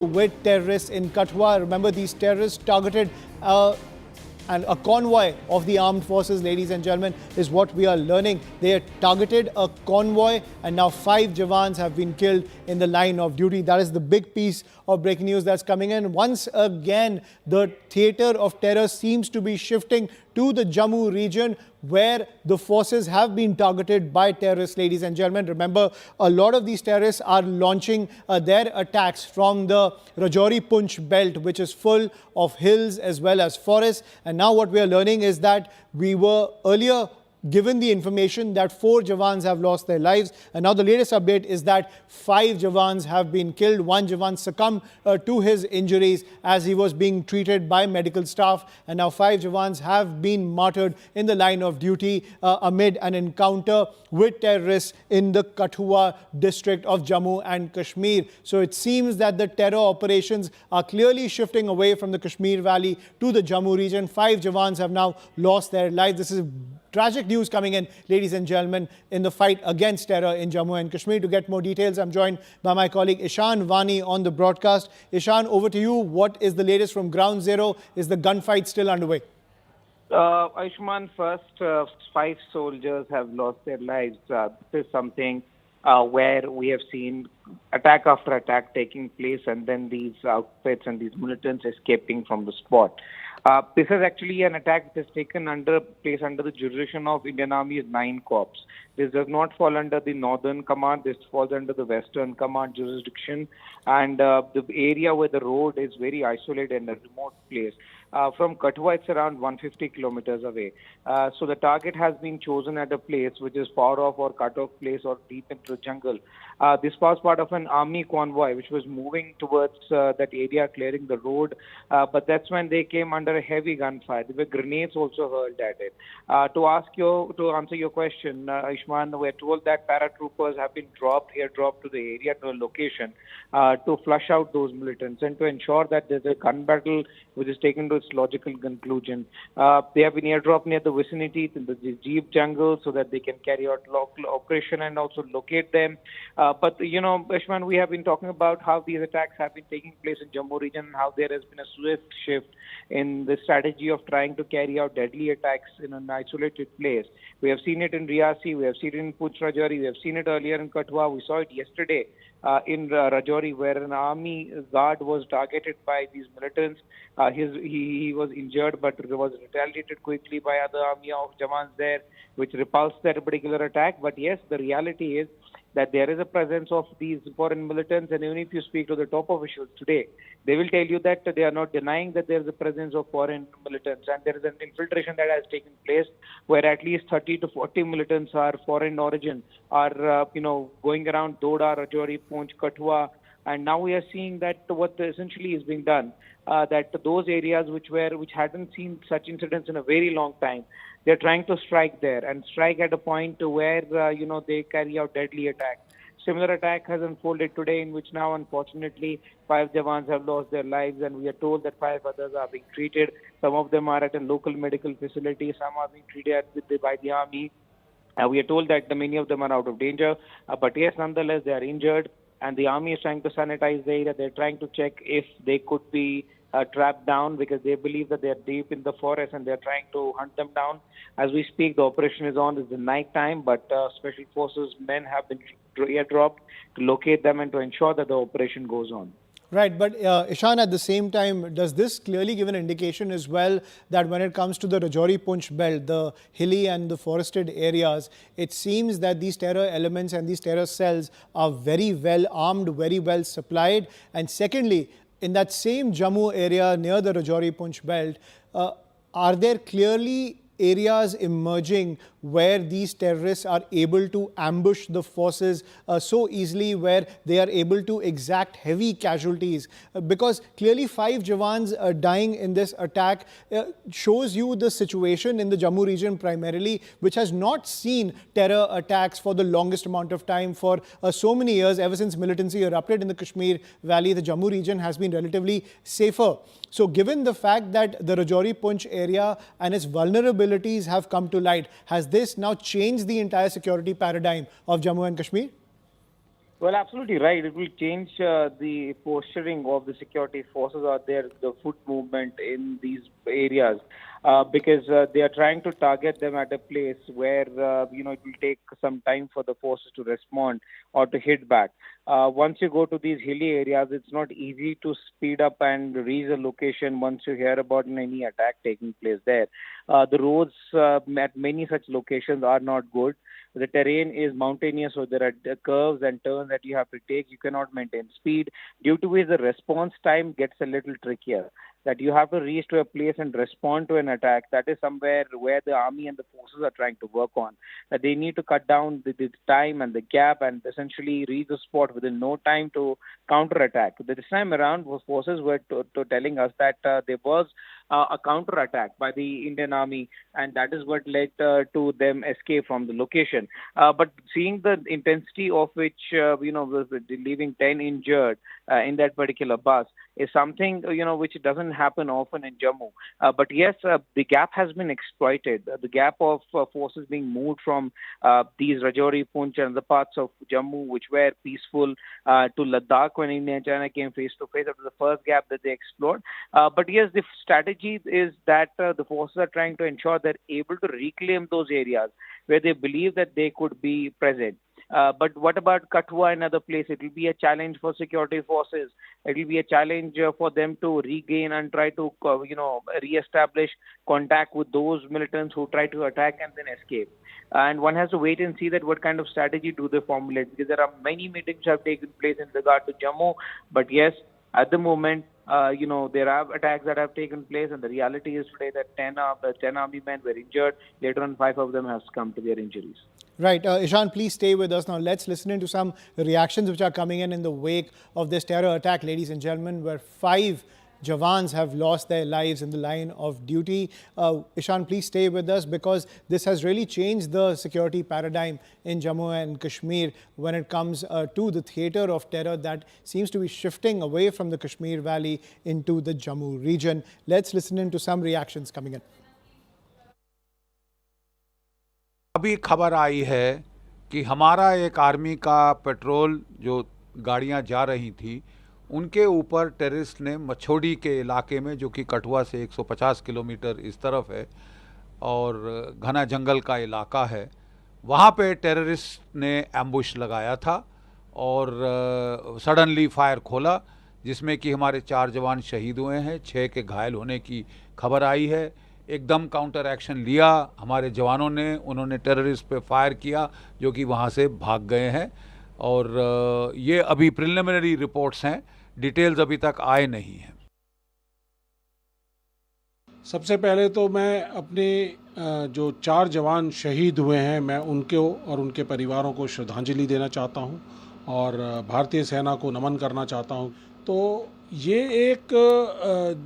with terrorists in Kathua. Remember, these terrorists targeted and a convoy of the armed forces, ladies and gentlemen, is what we are learning. They had targeted a convoy and now 5 Jawans have been killed in the line of duty. That is the big piece of breaking news that's coming in. Once again, the theater of terror seems to be shifting to the Jammu region, where the forces have been targeted by terrorists, ladies and gentlemen. Remember, a lot of these terrorists are launching their attacks from the Rajouri-Poonch belt, which is full of hills as well as forests. And now what we are learning is that we were earlier given the information that 4 Jawans have lost their lives. And now the latest update is that 5 Jawans have been killed. 1 Jawan succumbed to his injuries as he was being treated by medical staff. And now 5 Jawans have been martyred in the line of duty amid an encounter with terrorists in the Kathua district of Jammu and Kashmir. So it seems that the terror operations are clearly shifting away from the Kashmir Valley to the Jammu region. 5 Jawans have now lost their lives. This is tragic news coming in, ladies and gentlemen, in the fight against terror in Jammu and Kashmir. To get more details, I'm joined by my colleague Ishan Vani on the broadcast. Ishan, over to you. What is the latest from ground zero? Is the gunfight still underway? Ayushman, first, 5 soldiers have lost their lives. This is something where we have seen attack after attack taking place, and then these outfits and these militants escaping from the spot. This is actually an attack that is taken place under the jurisdiction of Indian Army's 9 corps. This does not fall under the Northern Command. This falls under the Western Command jurisdiction. And the area where the road is very isolated and a remote place. From Kathua, it's around 150 kilometers away. So the target has been chosen at a place which is far off or cut-off place or deep into the jungle. This was part of an army convoy which was moving towards that area, clearing the road. But that's when they came under a heavy gunfire. There were grenades also hurled at it. To answer your question, Ishman, we're told that paratroopers have been airdropped to the area, to a location, to flush out those militants and to ensure that there's a gun battle which is taken to its logical conclusion. They have been airdropped near the vicinity in the Jeep jungle so that they can carry out local operation and also locate them. But, you know, Ishman, we have been talking about how these attacks have been taking place in Jammu region and how there has been a swift shift in the strategy of trying to carry out deadly attacks in an isolated place. We have seen it in Riyasi, we have seen it in Poonch Rajouri, we have seen it earlier in Kathua, we saw it yesterday in Rajouri, where an army guard was targeted by these militants. He was injured, but was retaliated quickly by other army of Jawans there, which repulsed that particular attack. But yes, the reality is that there is a presence of these foreign militants, and even if you speak to the top officials today, they will tell you that they are not denying that there is a presence of foreign militants, and there is an infiltration that has taken place where at least 30 to 40 militants are foreign origin, are going around Doda, Rajouri, Poonch, Kathua, and now we are seeing that what essentially is being done, that those areas which hadn't seen such incidents in a very long time, they're trying to strike there and strike at a point where they carry out deadly attacks. Similar attack has unfolded today, in which now unfortunately 5 Jawans have lost their lives, and we are told that 5 others are being treated. Some of them are at a local medical facility, some are being treated by the army. We are told that many of them are out of danger, but yes, nonetheless they are injured, and the army is trying to sanitize the area. They're trying to check if they could be trapped down, because they believe that they are deep in the forest and they're trying to hunt them down. As we speak, the operation is on. It's the night time, but special forces men have been airdropped to locate them and to ensure that the operation goes on. Right, but Ishan, at the same time, does this clearly give an indication as well that when it comes to the Rajouri-Poonch belt, the hilly and the forested areas, it seems that these terror elements and these terror cells are very well armed, very well supplied? And secondly, in that same Jammu area near the Rajouri-Poonch belt, are there clearly areas emerging where these terrorists are able to ambush the forces so easily, where they are able to exact heavy casualties? Because clearly 5 Jawans dying in this attack shows you the situation in the Jammu region primarily, which has not seen terror attacks for the longest amount of time, for so many years. Ever since militancy erupted in the Kashmir Valley, the Jammu region has been relatively safer. So given the fact that the Rajouri-Poonch area and its vulnerabilities have come to light, has this now changed the entire security paradigm of Jammu and Kashmir? Well, absolutely right. It will change the posturing of the security forces out there, the foot movement in these areas, because they are trying to target them at a place where it will take some time for the forces to respond or to hit back. Once you go to these hilly areas, it's not easy to speed up and reach a location once you hear about any attack taking place there. The roads at many such locations are not good. The terrain is mountainous, so there are curves and turns that you have to take. You cannot maintain speed, due to which the response time gets a little trickier. That you have to reach to a place and respond to an attack. That is somewhere where the army and the forces are trying to work on. That they need to cut down the time and the gap and essentially reach the spot within no time to counter-attack. This time around, forces were telling us that there was a counter-attack by the Indian Army, and that is what led to them escape from the location. But seeing the intensity of which, was leaving 10 injured in that particular bus is something, which doesn't happen often in Jammu. But yes, the gap has been exploited. The gap of forces being moved from these Rajouri, Poonch and the parts of Jammu, which were peaceful, to Ladakh when India and China came face to face. That was the first gap that they explored. But yes, the strategy is that the forces are trying to ensure they're able to reclaim those areas where they believe that they could be present. But what about Kathua and other places? It will be a challenge for security forces. It will be a challenge for them to regain and try to, re-establish contact with those militants who try to attack and then escape. And one has to wait and see that what kind of strategy do they formulate, because there are many meetings have taken place in regard to Jammu. But yes, at the moment, there are attacks that have taken place, and the reality is today that 10 of the 10 army men were injured. Later on, 5 of them have succumbed to their injuries. Right. Ishan, please stay with us now. Let's listen into some reactions which are coming in the wake of this terror attack, ladies and gentlemen, where 5 Jawans have lost their lives in the line of duty. Ishan, please stay with us, because this has really changed the security paradigm in Jammu and Kashmir when it comes to the theatre of terror that seems to be shifting away from the Kashmir Valley into the Jammu region. Let's listen into some reactions coming in. अभी खबर आई है कि हमारा एक army का petrol जो गाड़ियां जा रही थी उनके ऊपर टेररिस्ट ने मछोड़ी के इलाके में, जो कि कठुआ से 150 किलोमीटर इस तरफ है और घना जंगल का इलाका है, वहाँ पे टेररिस्ट ने एम्बुश लगाया था और सडनली फायर खोला, जिसमें कि हमारे 4 जवान शहीद हुए हैं, 6 के घायल होने की खबर आई है। एकदम काउंटर एक्शन लिया हमारे जवानों ने, उन्होंने टेररिस्ट पे फायर किया जो कि वहाँ से भाग गए हैं और ये अभी प्रिलिमिनरी रिपोर्ट्स हैं, डिटेल्स अभी तक आए नहीं हैं। सबसे पहले तो मैं अपने जो 4 जवान शहीद हुए हैं, मैं उनको और उनके परिवारों को श्रद्धांजलि देना चाहता हूं और भारतीय सेना को नमन करना चाहता हूं। तो ये एक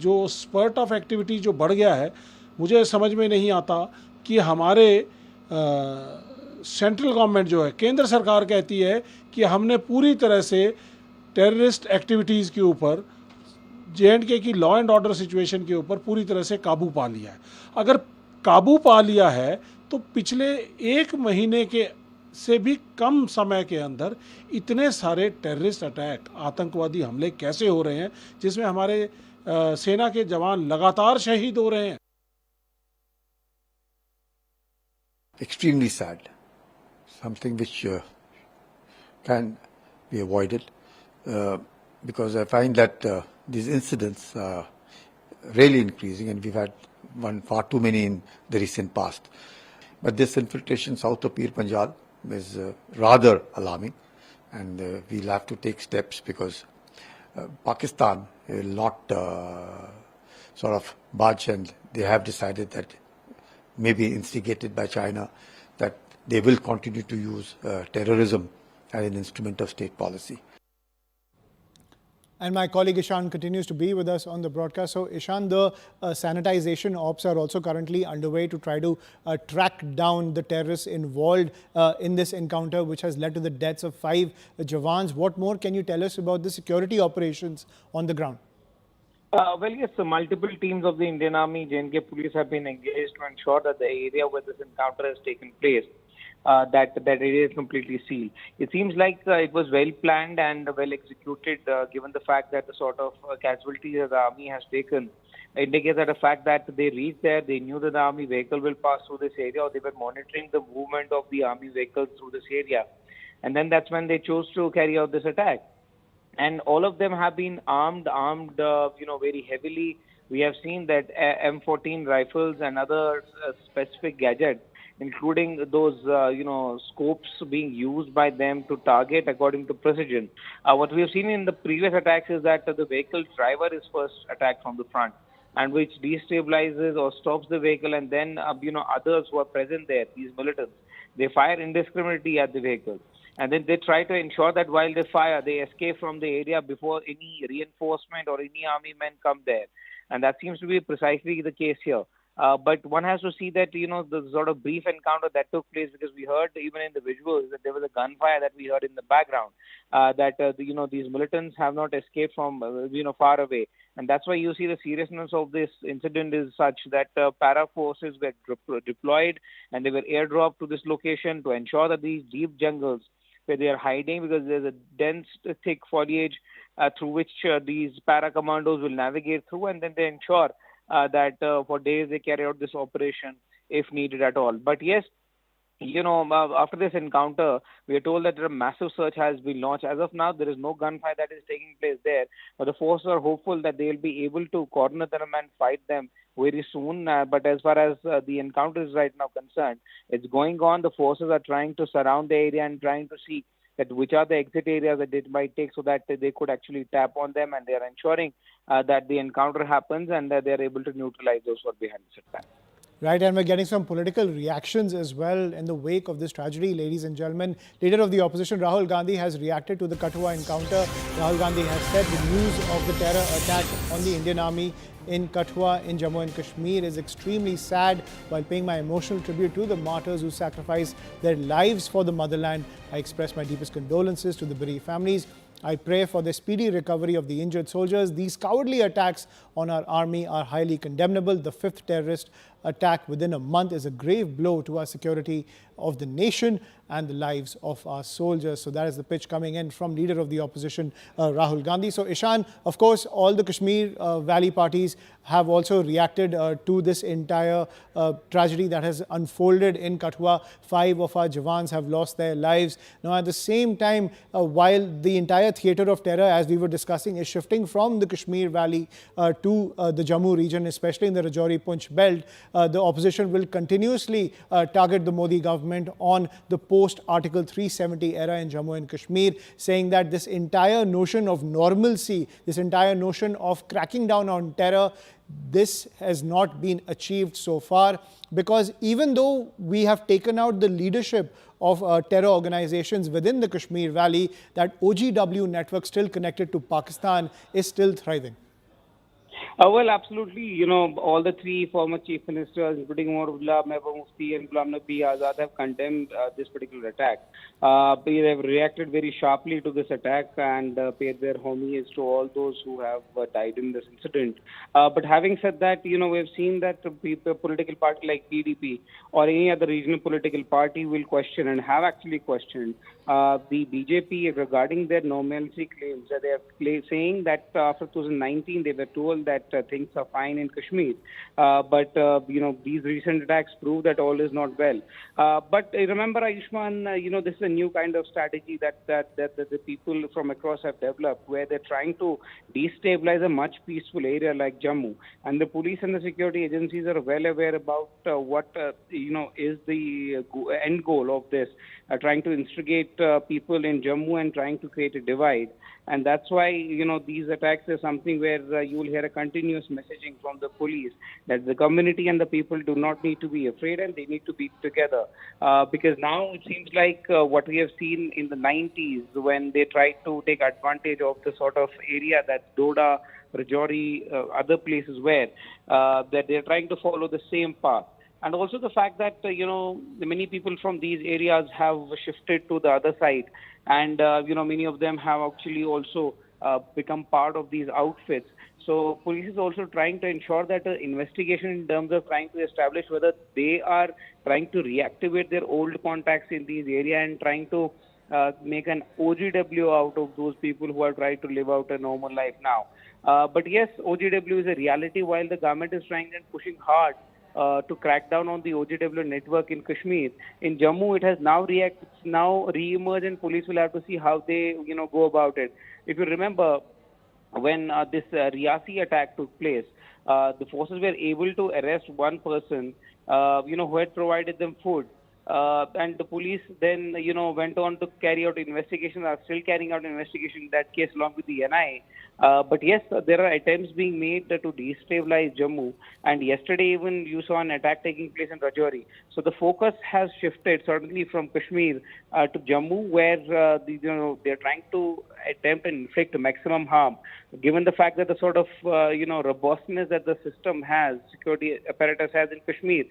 जो स्पर्ट ऑफ एक्टिविटी जो बढ़ गया है, मुझे समझ में नहीं आता कि हमारे सेंट्रल गवर्नमेंट जो है, केंद्र सरकार कहती है कि हमने पूरी तरह से टेररिस्ट एक्टिविटीज़ के ऊपर, J&K की लॉ एंड ऑर्डर सिचुएशन के ऊपर पूरी तरह से काबू पा लिया है। अगर काबू पा लिया है तो पिछले 1 महीने के से भी कम समय के अंदर इतने सारे टेररिस्ट अटैक, आतंकवादी हमले कैसे हो रहे हैं, जिसमें हमारे सेना के जवान लगातार शहीद हो रहे हैं। Extremely sad, something which can be avoided, because I find that these incidents are really increasing, and we've had far too many in the recent past. But this infiltration south of Pir Panjal is rather alarming, and we'll have to take steps, because Pakistan will not sort of budge, and they have decided that, maybe instigated by China, that they will continue to use terrorism as an instrument of state policy. And my colleague Ishan continues to be with us on the broadcast. So Ishan, the sanitization ops are also currently underway to try to track down the terrorists involved in this encounter, which has led to the deaths of 5 Jawans. What more can you tell us about the security operations on the ground? Well, yes, so multiple teams of the Indian Army, J&K police have been engaged to ensure that the area where this encounter has taken place, that area is completely sealed. It seems like it was well planned and well executed, given the fact that the sort of casualties that the army has taken indicates that the fact that they reached there, they knew that the army vehicle will pass through this area, or they were monitoring the movement of the army vehicles through this area. And then that's when they chose to carry out this attack. And all of them have been armed, very heavily. We have seen that M14 rifles and other specific gadgets, including those, scopes being used by them to target according to precision. What we have seen in the previous attacks is that the vehicle driver is first attacked from the front, and which destabilizes or stops the vehicle, and then, others who are present there, these militants, they fire indiscriminately at the vehicle. And then they try to ensure that while they fire, they escape from the area before any reinforcement or any army men come there. And that seems to be precisely the case here. But one has to see that, the sort of brief encounter that took place, because we heard even in the visuals that there was a gunfire that we heard in the background, these militants have not escaped from, far away. And that's why you see the seriousness of this incident is such that para forces were deployed, and they were airdropped to this location to ensure that these deep jungles where they are hiding, because there's a dense, thick foliage through which these para commandos will navigate through, and then they ensure that for days they carry out this operation if needed at all. But yes, after this encounter, we are told that a massive search has been launched. As of now, there is no gunfire that is taking place there, but the forces are hopeful that they will be able to corner them and fight them very soon. But as far as the encounter is right now concerned, it's going on. The forces are trying to surround the area and trying to see that which are the exit areas that it might take, so that they could actually tap on them, and they are ensuring that the encounter happens and that they are able to neutralize those who are behind this attack. Right, and we're getting some political reactions as well in the wake of this tragedy, ladies and gentlemen. Leader of the opposition, Rahul Gandhi, has reacted to the Kathua encounter. Rahul Gandhi has said the news of the terror attack on the Indian Army in Kathua in Jammu and Kashmir is extremely sad. While paying my emotional tribute to the martyrs who sacrificed their lives for the motherland, I express my deepest condolences to the bereaved families. I pray for the speedy recovery of the injured soldiers. These cowardly attacks on our army are highly condemnable. The fifth terrorist attack within a month is a grave blow to our security of the nation and the lives of our soldiers. So that is the pitch coming in from leader of the opposition, Rahul Gandhi. So Ishan, of course, all the Kashmir Valley parties have also reacted to this entire tragedy that has unfolded in Kathua. 5 of our Jawans have lost their lives. Now, at the same time, while the entire theatre of terror, as we were discussing, is shifting from the Kashmir Valley to the Jammu region, especially in the Rajouri-Punch belt, the opposition will continuously target the Modi government on the post-Article 370 era in Jammu and Kashmir, saying that this entire notion of normalcy, this entire notion of cracking down on terror, this has not been achieved so far, because even though we have taken out the leadership of terror organizations within the Kashmir Valley, that OGW network still connected to Pakistan is still thriving. Well, absolutely. All the 3 former chief ministers, including Umar Mehbooba Mufti and Ghulam Nabi Azad, have condemned this particular attack. They have reacted very sharply to this attack and paid their homage to all those who have died in this incident. But having said that, we've seen that a political party like PDP or any other regional political party will question and have actually questioned the BJP regarding their normalcy claims. They are saying that after 2019, they were told that things are fine in Kashmir. But these recent attacks prove that all is not well. But remember, Ayushman, this is a new kind of strategy that the people from across have developed, where they're trying to destabilize a much peaceful area like Jammu. And the police and the security agencies are well aware about what is the end goal of this, trying to instigate people in Jammu and trying to create a divide. And that's why, these attacks are something where you will hear a continuous messaging from the police that the community and the people do not need to be afraid and they need to be together. Because now it seems like what we have seen in the 90s, when they tried to take advantage of the sort of area that Doda, Rajouri, other places were, that they're trying to follow the same path. And also the fact that, many people from these areas have shifted to the other side. And, many of them have actually also become part of these outfits. So police is also trying to ensure that investigation in terms of trying to establish whether they are trying to reactivate their old contacts in these areas and trying to make an OGW out of those people who are trying to live out a normal life now. But yes, OGW is a reality while the government is trying and pushing hard to crack down on the OGW network in Kashmir. In Jammu, it has now re-emerged, and police will have to see how they go about it. If you remember, when this Riyasi attack took place, the forces were able to arrest one person, who had provided them food. And the police then, went on to carry out investigations, are still carrying out investigation in that case along with the NIA. But yes, there are attempts being made to destabilize Jammu. And yesterday even you saw an attack taking place in Rajouri. So the focus has shifted certainly from Kashmir to Jammu, where they're trying to attempt and inflict maximum harm. Given the fact that the sort of robustness that the system has, security apparatus has in Kashmir,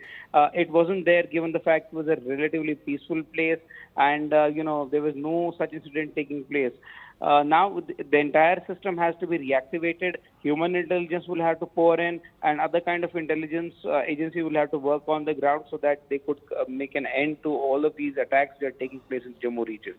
it wasn't there given the fact it was a relatively peaceful place, and there was no such incident taking place. Now the entire system has to be reactivated. Human intelligence will have to pour in, and other kind of intelligence agency will have to work on the ground so that they could make an end to all of these attacks that are taking place in Jammu region.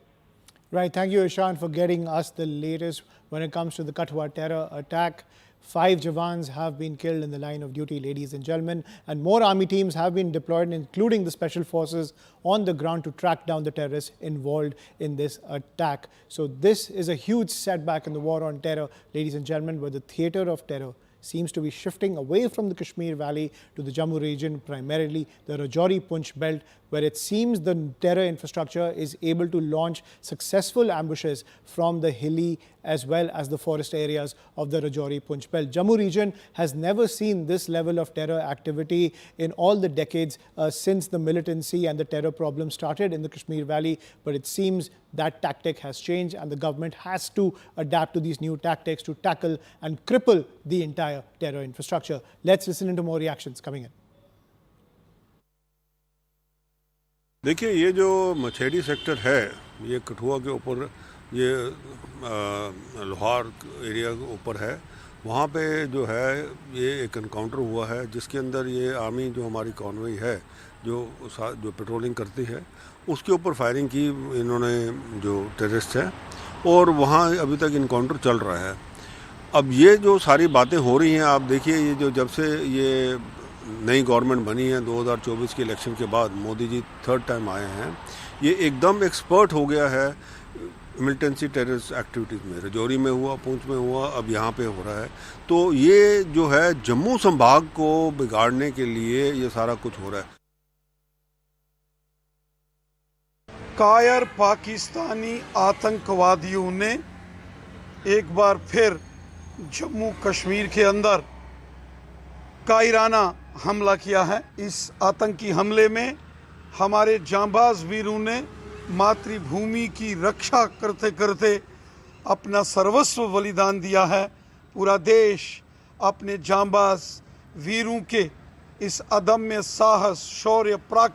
Right. Thank you, Ishan, for getting us the latest when it comes to the Kathua terror attack. 5 Jawans have been killed in the line of duty, ladies and gentlemen, and more army teams have been deployed, including the special forces on the ground to track down the terrorists involved in this attack. So this is a huge setback in the war on terror, ladies and gentlemen, where the theater of terror seems to be shifting away from the Kashmir Valley to the Jammu region, primarily the Rajouri-Poonch belt, where it seems the terror infrastructure is able to launch successful ambushes from the hilly as well as the forest areas of the Rajouri-Poonch belt. Jammu region has never seen this level of terror activity in all the decades since the militancy and the terror problem started in the Kashmir Valley, but it seems that tactic has changed and the government has to adapt to these new tactics to tackle and cripple the entire terror infrastructure. Let's listen into more reactions coming in. देखिए, ये जो Machedi sector है, ये कठुआ के ऊपर, ये लोहार area के ऊपर है। वहाँ पे जो है ये एक एनकाउंटर हुआ है जिसके अंदर ये आर्मी जो हमारी कॉन्वॉय है जो पेट्रोलिंग करती है उसके ऊपर फायरिंग की इन्होंने, जो टेररिस्ट है, और वहाँ अभी तक इनकाउंटर चल रहा है। अब ये जो सारी बातें हो रही हैं, आप देखिए, ये जो जब से ये नई गवर्नमेंट बनी है 2024 के इलेक्शन के बाद, मोदी जी 3rd टाइम आए हैं, ये एकदम एक्सपर्ट हो गया है मिलिटेंसी टेररिस्ट एक्टिविटीज़ में। रजौरी में हुआ, पूंछ में हुआ, अब यहाँ पे हो रहा है। तो ये जो है जम्मू संभाग को बिगाड़ने के लिए ये सारा कुछ हो रहा है। कायर पाकिस्तानी आतंकवादियों ने एक बार फिर जम्मू कश्मीर के अंदर कायराना हमला किया है। इस आतंकी हमले में हमारे जांबाज वीरों ने मातृभूमि की रक्षा करते करते अपना सर्वस्व बलिदान दिया है। पूरा देश अपने जांबाज वीरों के इस अदम्य साहस, शौर्य,